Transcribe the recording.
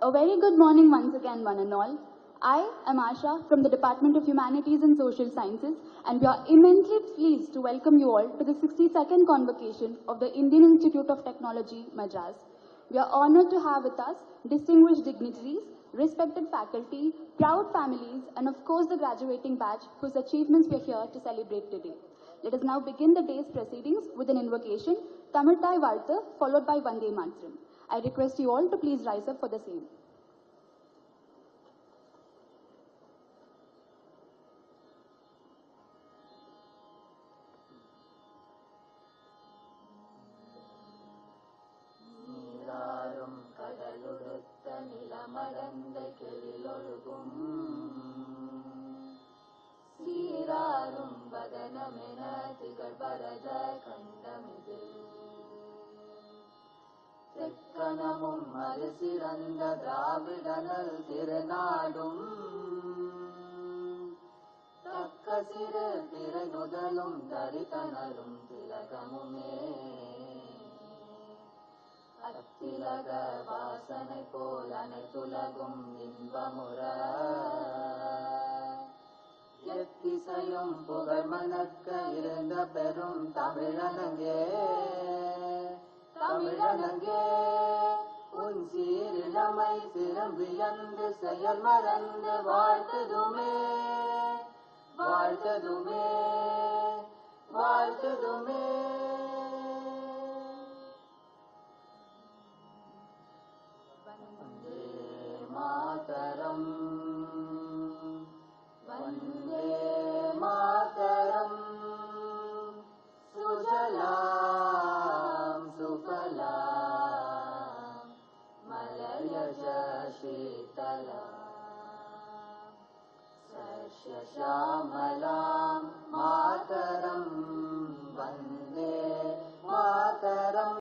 A very good morning once again, one and all. I am Asha from the Department of Humanities and Social Sciences, and we are immensely pleased to welcome you all to the 62nd convocation of the Indian Institute of Technology, Madras. We are honored to have with us distinguished dignitaries, respected faculty, proud families, and of course the graduating batch whose achievements we are here to celebrate today. Let us now begin the day's proceedings with an invocation, Tamiltai Vartha, followed by Vande Mataram. I request you all to please rise up for the same. தெக்கனமும் அது சிறந்த திராவிடனல் திருநாடும் தக்க சிறு திரை முதலும் தரித்தனரும் திலகமுமே அத்திலக வாசனை போல் அனைத்துலகும் இன்பமுற எத்திசையும் புகழ் மணக்க இருந்த பெரும் தமிழனங்கே தமிழனங்கே உன் சீரிழமை சிறம்பியந்து செயல் மறந்து வாழ்த்ததுமே வாழ்த்ததுமே வாழ்த்ததுமே. வந்தே மாதரம் வந்தே மாதரம் சுஜலாம் சுஃபலாம் மலயஜ ஷீதலாம் சஸ்யஷ்யாமலா